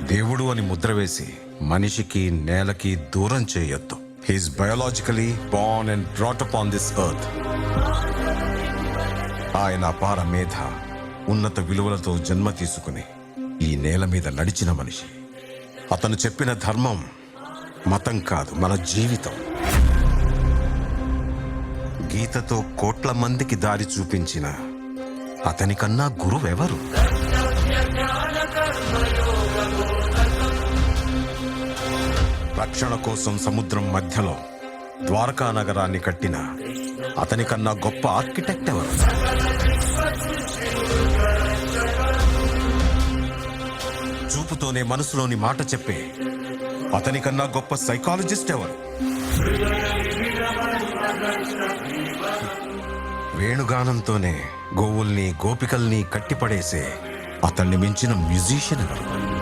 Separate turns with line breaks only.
దేవుడు అని ముద్ర వేసి మనిషికి నేలకి దూరం చేయొద్దు. He's biologically born and brought up on this earth. ఆయన అపార మేధ, ఉన్నత విలువలతో జన్మ తీసుకుని ఈ నేల మీద నడిచిన మనిషి. అతను చెప్పిన ధర్మం మతం కాదు, మన జీవితం. గీతతో కోట్ల మందికి దారి చూపించిన అతనికన్నా గురువెవరు? రక్షణ కోసం సముద్రం మధ్యలో ద్వారకా నగరాన్ని కట్టిన అతనికన్నా గొప్ప ఆర్కిటెక్ట్ ఎవరు? చూపుతోనే మనసులోని మాట చెప్పే అతనికన్నా గొప్ప సైకాలజిస్ట్ ఎవరు? వేణుగానంతోనే గోవుల్ని గోపికల్ని కట్టిపడేసే అతన్ని మించిన మ్యూజిషియన్ ఎవరు?